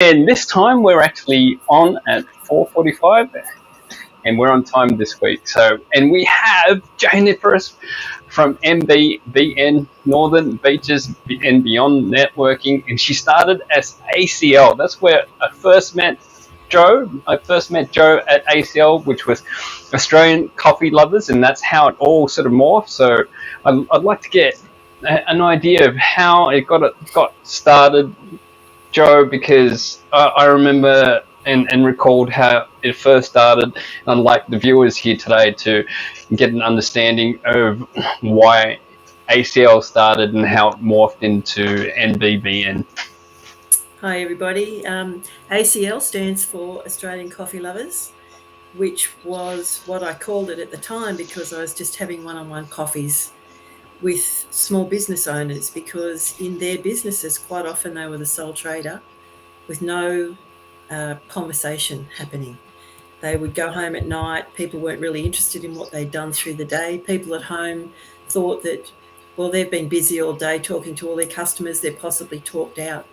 And this time we're actually on at 4:45, and we're on time this week. And we have Jo Nipperess from NB&BN, Northern Beaches and Beyond Networking, and she started as ACL. That's where I first met Jo. I first met Jo at ACL, which was Australian Coffee Lovers, and that's how it all sort of morphed. So I'd like to get an idea of how it got started, Jo, because I remember and recalled how it first started. And I'd like the viewers here today to get an understanding of why ACL started and how it morphed into NB&BN. Hi everybody. ACL stands for Australian Coffee Lovers, which was what I called it at the time because I was just having one-on-one coffees with small business owners, because in their businesses quite often they were the sole trader with no conversation happening. They would go home at night, people weren't really interested in what they'd done through the day. People at home thought that, well, they've been busy all day talking to all their customers, they're possibly talked out.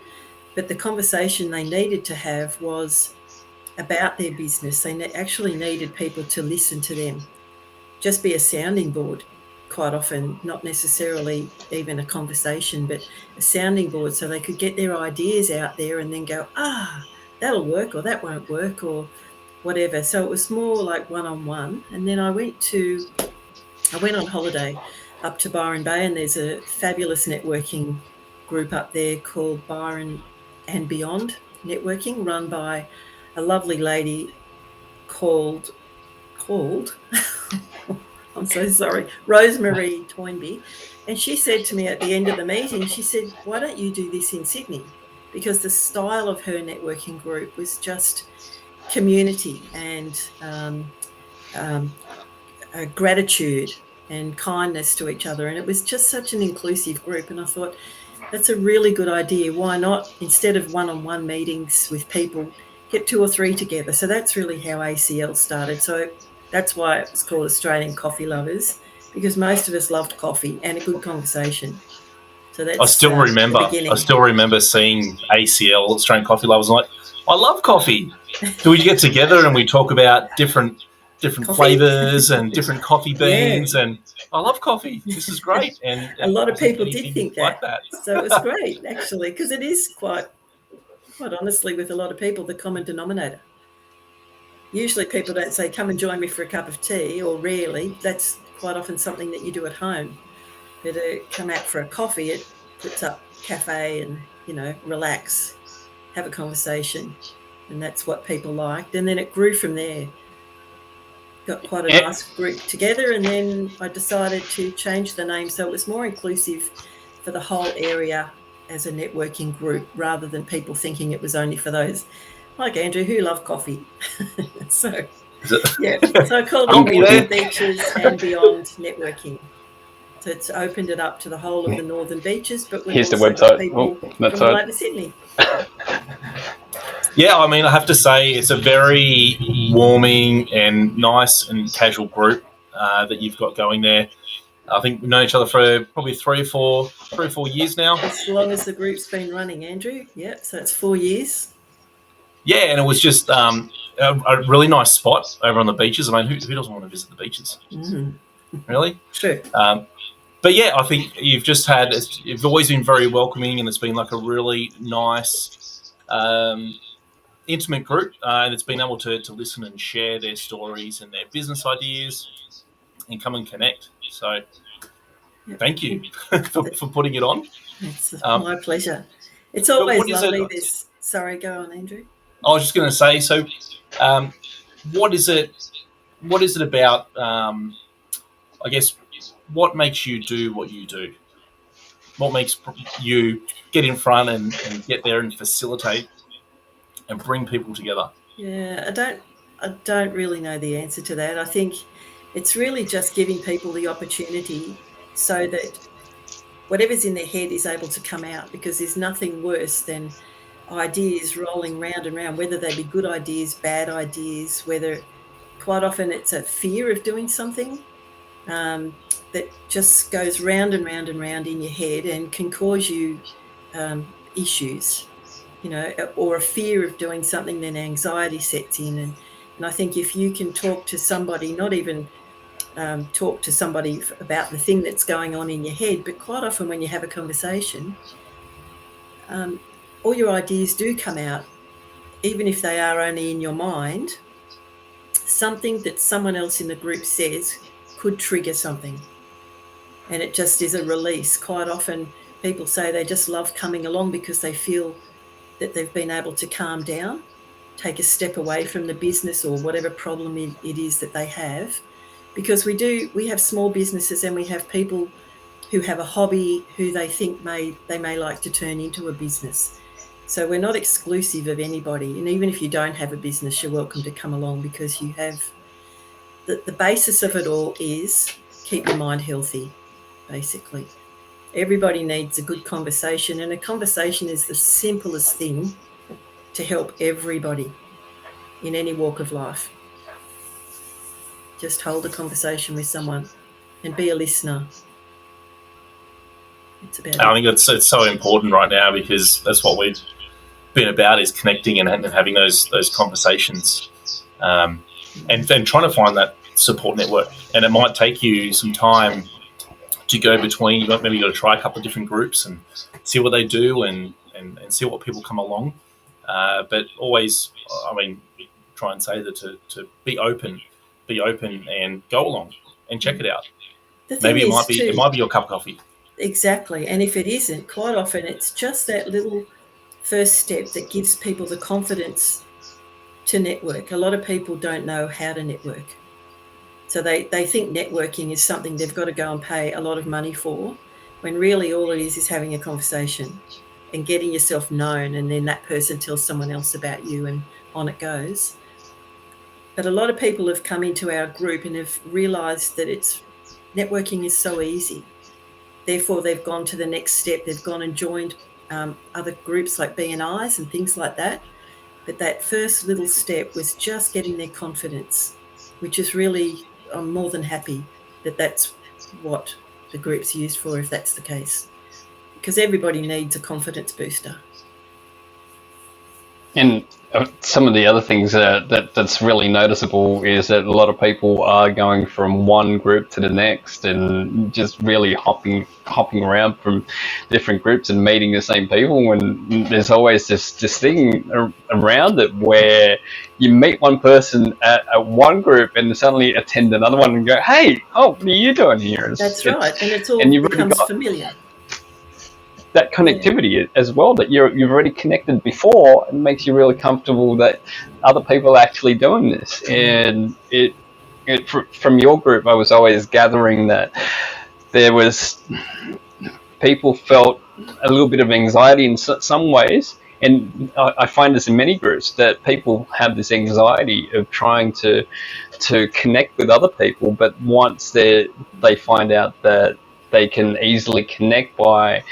But the conversation they needed to have was about their business. They actually needed people to listen to them, just be a sounding board quite often, not necessarily even a conversation, but a sounding board, so they could get their ideas out there and then go, that'll work, or that won't work, or whatever. So it was more like one-on-one. And then I went on holiday up to Byron Bay, and there's a fabulous networking group up there called NB&BN Networking, run by a lovely lady called I'm so sorry, Rosemary Toynbee. And she said to me at the end of the meeting, she said, why don't you do this in Sydney? Because the style of her networking group was just community and gratitude and kindness to each other. And it was just such an inclusive group. And I thought, that's a really good idea. Why not, instead of one-on-one meetings with people, get 2 or 3 together? So that's really how ACL started. So that's why it was called Australian Coffee Lovers, because most of us loved coffee and a good conversation. So that's I still remember seeing ACL, Australian Coffee Lovers, and I love coffee. Do we get together and we talk about different flavors and different coffee beans? Yeah. And I love coffee. This is great. And a lot of people did think that. So it was great, actually, because it is quite honestly, with a lot of people, the common denominator. Usually people don't say, come and join me for a cup of tea, or rarely. That's quite often something that you do at home. But to come out for a coffee, it puts up cafe and, relax, have a conversation. And that's what people liked. And then it grew from there. Got quite a nice group together, and then I decided to change the name so it was more inclusive for the whole area as a networking group, rather than people thinking it was only for those like Andrew who love coffee. So I called it Northern Beaches and Beyond Networking. So it's opened it up to the whole of the Northern Beaches, but we've also got people from all over Sydney. Yeah, I mean, I have to say it's a very warming and nice and casual group that you've got going there. I think we've known each other for probably 3 or 4 years now. As long as the group's been running, Andrew. Yeah, so it's 4 years. Yeah, and it was just a really nice spot over on the beaches. I mean, who doesn't want to visit the beaches? Mm-hmm. Really? True. But yeah, I think you've always been very welcoming, and it's been like a really nice, intimate group, and it's been able to listen and share their stories and their business ideas and come and connect. So thank you for putting it on. It's my pleasure. It's always lovely. Sorry, go on, Andrew. I was just going to say, so what is it about, I guess, what makes you do what you do? What makes you get in front and get there and facilitate and bring people together? Yeah, I don't really know the answer to that. I think it's really just giving people the opportunity so that whatever's in their head is able to come out, because there's nothing worse than ideas rolling round and round, whether they be good ideas, bad ideas, whether quite often it's a fear of doing something that just goes round and round and round in your head and can cause you issues. or a fear of doing something, then anxiety sets in. And I think if you can talk to somebody, not even talk to somebody about the thing that's going on in your head, but quite often when you have a conversation, all your ideas do come out, even if they are only in your mind. Something that someone else in the group says could trigger something, and it just is a release. Quite often people say they just love coming along because they feel that they've been able to calm down, take a step away from the business or whatever problem it is that they have. Because we have small businesses, and we have people who have a hobby who they think they may like to turn into a business. So we're not exclusive of anybody. And even if you don't have a business, you're welcome to come along, because you have the basis of it all is keep your mind healthy, basically. Everybody needs a good conversation, and a conversation is the simplest thing to help everybody in any walk of life. Just hold a conversation with someone and be a listener. It's about I think it's so important right now, because that's what we've been about, is connecting and having those conversations, and trying to find that support network. And it might take you some time to go between. Maybe you've got to try a couple of different groups and see what they do, and see what people come along. But always, try and say that to be open and go along and check it out. Maybe it might be your cup of coffee. Exactly. And if it isn't, quite often it's just that little first step that gives people the confidence to network. A lot of people don't know how to network. So they think networking is something they've got to go and pay a lot of money for, when really all it is having a conversation and getting yourself known, and then that person tells someone else about you, and on it goes. But a lot of people have come into our group and have realised that networking is so easy. Therefore, they've gone to the next step. They've gone and joined other groups like BNIs and things like that. But that first little step was just getting their confidence, which is really, I'm more than happy that that's what the group's used for, if that's the case. Because everybody needs a confidence booster. And some of the other things that's really noticeable is that a lot of people are going from one group to the next, and just really hopping around from different groups and meeting the same people. And there's always this thing around it where you meet one person at one group and suddenly attend another one and go, "Hey, what are you doing here?" That's right, and it's all becomes familiar. That connectivity as well, that you've already connected before, and makes you really comfortable that other people are actually doing this. And from your group, I was always gathering that there was people felt a little bit of anxiety in some ways, and I find this in many groups, that people have this anxiety of trying to connect with other people, but once they find out that they can easily connect by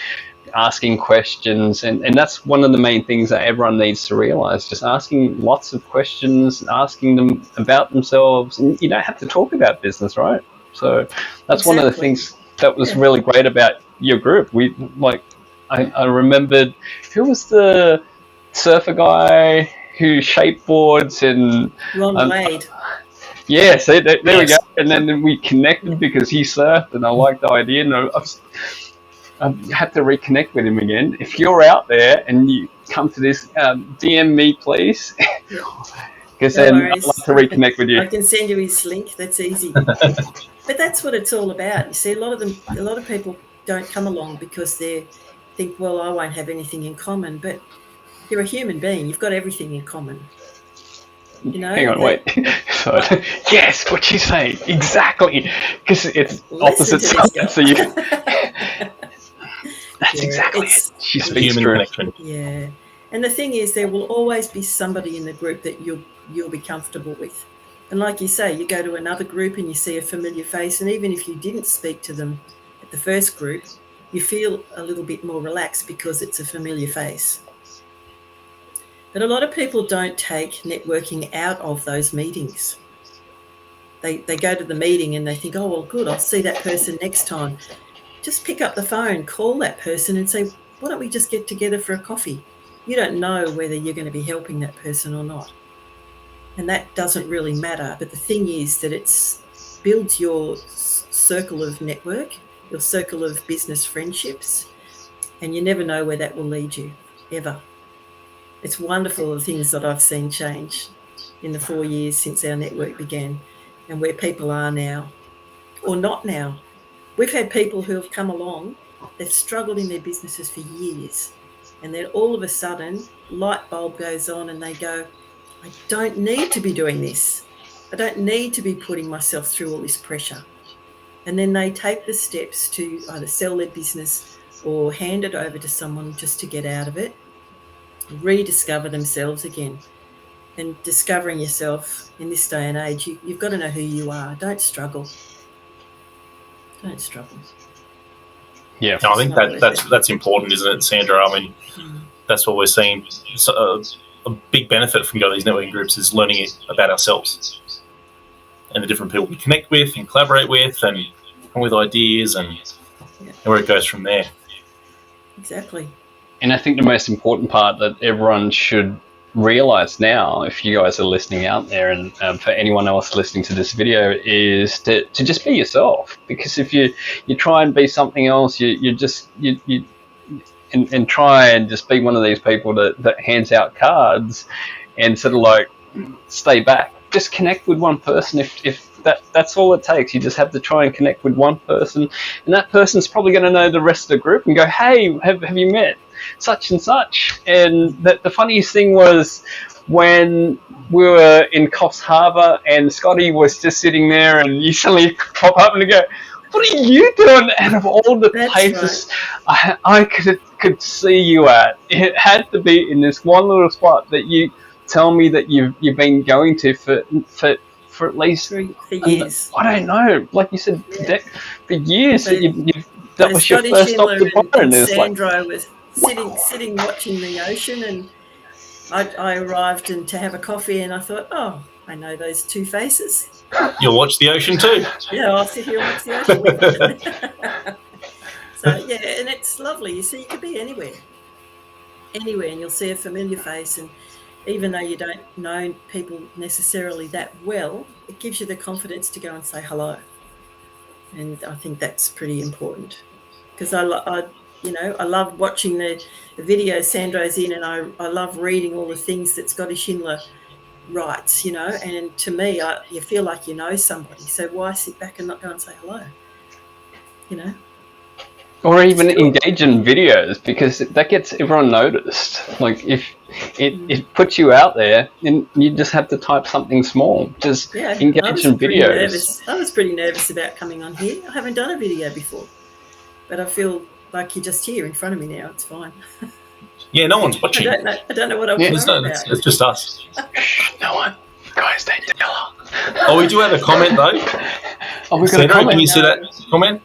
asking questions, and that's one of the main things that everyone needs to realize, just asking lots of questions, asking them about themselves. And you don't have to talk about business, right? So that's one of the things that was really great about your group. I remembered, who was the surfer guy who shapeboards, and Ron Wade. Yeah, so there we go. And then we connected because he surfed, and I liked the idea, and I had to reconnect with him again. If you're out there and you come to this, DM me, please, because then I'd love to reconnect with you. I can send you his link. That's easy. But that's what it's all about. You see, a lot of people don't come along because they think, well, I won't have anything in common. But you're a human being. You've got everything in common. Hang on, wait. So, yes, what she's saying, exactly, because it's opposite sides. So you. That's exactly it. She speaks human connection. Yeah, and the thing is, there will always be somebody in the group that you'll be comfortable with. And like you say, you go to another group and you see a familiar face, and even if you didn't speak to them at the first group, you feel a little bit more relaxed because it's a familiar face. But a lot of people don't take networking out of those meetings. They go to the meeting and they think, oh, well, good, I'll see that person next time. Just pick up the phone, call that person and say, why don't we just get together for a coffee? you don't know whether you're going to be helping that person or not. And that doesn't really matter. But the thing is that it builds your circle of network, your circle of business friendships, and you never know where that will lead you, ever. It's wonderful the things that I've seen change in the 4 years since our network began and where people are now or not now. We've had people who have come along, they've struggled in their businesses for years, and then all of a sudden, light bulb goes on and they go, I don't need to be doing this. I don't need to be putting myself through all this pressure. And then they take the steps to either sell their business or hand it over to someone just to get out of it, rediscover themselves again. And discovering yourself in this day and age, you've got to know who you are. Don't struggle. Don't struggle. Yeah, no, I think that's important, isn't it, Sandra? I mean, that's what we're seeing. So, a big benefit from going to these networking groups is learning about ourselves and the different people we connect with and collaborate with and come with ideas and where it goes from there. Exactly. And I think the most important part that everyone should realize now, if you guys are listening out there, and for anyone else listening to this video, is to just be yourself. Because if you try and be something else, you try and just be one of these people that hands out cards and sort of like stay back. Just connect with one person. If that's all it takes. You just have to try and connect with one person, and that person's probably going to know the rest of the group and go, hey, have you met such and such? And the funniest thing was when we were in Coffs Harbour and Scotty was just sitting there and you suddenly pop up and you go, what are you doing? Out of all the places I could see you at, it had to be in this one little spot that you tell me that you've been going to for at least for years. I don't know, like you said, for years. So, that was your first stop to Byron. And Sandra was sitting watching the ocean, and I arrived to have a coffee, and I thought, oh, I know those two faces. You'll watch the ocean too. Yeah, I'll sit here and watch the ocean with you. So yeah, and it's lovely. You see, you could be anywhere, and you'll see a familiar face, and even though you don't know people necessarily that well, it gives you the confidence to go and say hello. And I think that's pretty important, because I love watching the videos Sandro's in, and I love reading all the things that Scotty Schindler writes, and to me, you feel like you know somebody. So why sit back and not go and say hello? Or even engage in videos, because that gets everyone noticed. Like if it puts you out there, and you just have to type something small. Just engage in videos. I was pretty nervous about coming on here. I haven't done a video before, but I feel like you're just here in front of me now. It's fine. Yeah, no one's watching. I don't know what I'm talking about. It's just us. No one. Guys, don't tell her. Oh, we do have a comment though. Oh, we've got a comment. Can you see that comment?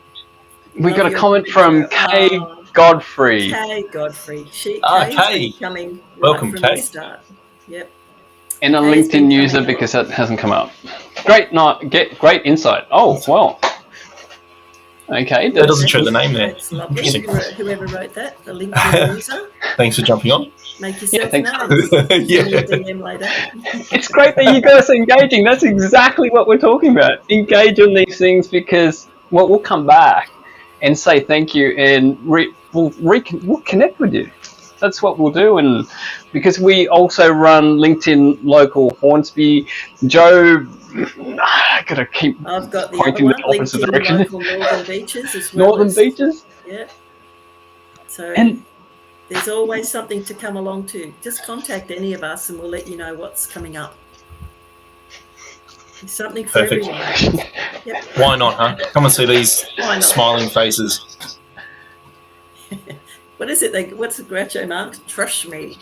We got a comment from Kay Godfrey. Kay Godfrey. Kay. Coming Welcome, from Kay. the start. Yep. And a LinkedIn user, because that hasn't come up. Great insight. Oh, well. Okay. That doesn't show the name there. That's lovely. Whoever wrote that, the LinkedIn user. Thanks for jumping on. Make yourself thanks. known. Yeah. DM later. It's great that you guys are engaging. That's exactly what we're talking about. Engage on these things, because we'll come back and say thank you, and we'll connect with you. That's what we'll do. And because we also run LinkedIn Local Hornsby, Jo, I gotta keep I've got the pointing other the one, opposite LinkedIn direction. Local Northern Beaches as well. Northern Beaches? Yeah. So And there's always something to come along to. Just contact any of us and we'll let you know what's coming up. There's something for Perfect. everyone. Yep. Why not, huh? Come and see these smiling faces. What is it? What's the Groucho Marx? Trust me.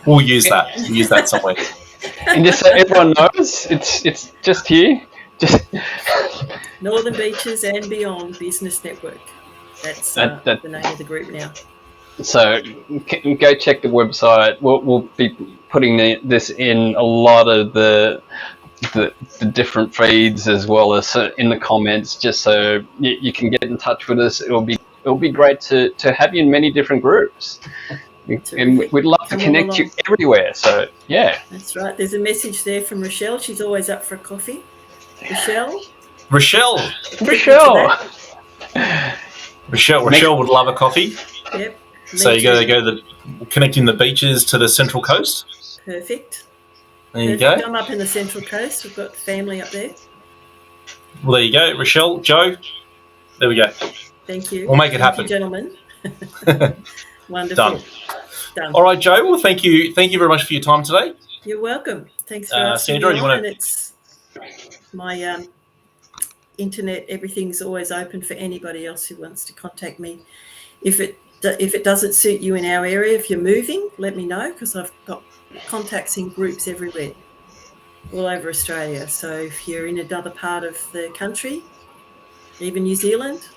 We'll use that. We'll use that somewhere. And just so everyone knows, it's just here. Just Northern Beaches and Beyond Business Network. That's the name of the group now. So go check the website. We'll be putting this in a lot of the different feeds, as well as in the comments, just so you can get in touch with us. It'll be it'll be great to have you in many different groups. And we'd love to connect you everywhere. So, yeah. That's right. There's a message there from Rochelle. She's always up for a coffee. Rochelle. Rochelle would love a coffee. Yep. So you got to go connecting the beaches to the Central Coast. Perfect. There you go. I'm up in the Central Coast. We've got family up there. Well, there you go, Rochelle, Jo. There we go. Thank you. We'll make it happen, gentlemen. Wonderful. Done. All right, Jo. Well, thank you very much for your time today. You're welcome. Thanks for asking Sandra, me you want and it's my internet. Everything's always open for anybody else who wants to contact me. If it doesn't suit you in our area, if you're moving, let me know, because I've got contacts in groups everywhere, all over Australia. So if you're in another part of the country, even New Zealand,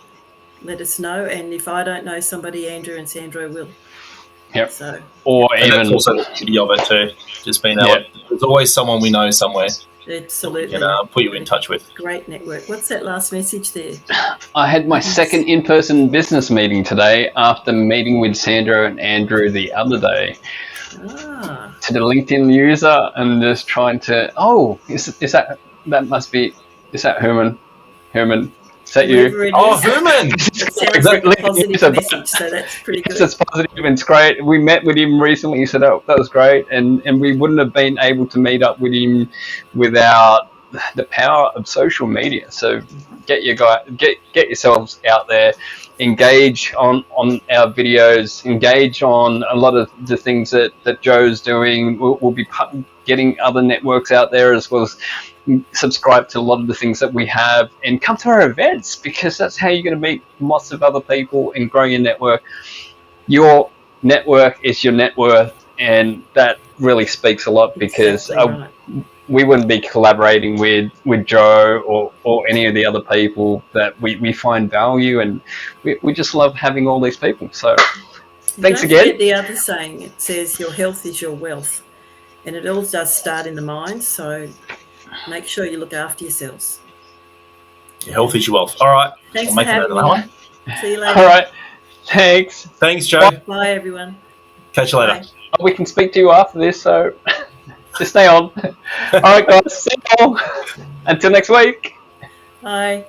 let us know. And if I don't know somebody, Andrew and Sandro will. Yep. So, and that's also the beauty of it too. Just being able, there's always someone we know somewhere. Absolutely. We can put you in touch with. Great network. What's that last message there? I had my second in-person business meeting today after meeting with Sandro and Andrew the other day. To the LinkedIn user and just trying to, is that Herman? Herman, is that you? Herman! It sounds like a positive message, so that's pretty good. It's positive and it's great. We met with him recently. He said, that was great. And we wouldn't have been able to meet up with him without the power of social media. So get yourselves out there, engage on our videos, engage on a lot of the things that Jo's doing. We'll be getting other networks out there, as well as subscribe to a lot of the things that we have, and come to our events, because that's how you're going to meet lots of other people and grow your network. Your network is your net worth, and that really speaks a lot, because we wouldn't be collaborating with Jo or any of the other people that we find value, and we just love having all these people. So thanks again. Don't forget the other saying, it says your health is your wealth, and it all does start in the mind. So make sure you look after yourselves. Your health is your wealth. All right. Thanks for having me. See you later. All right. Thanks. Thanks, Jo. Bye, everyone. Catch you later. We can speak to you after this, so just stay on. All right, guys. See you all. Until next week. Bye.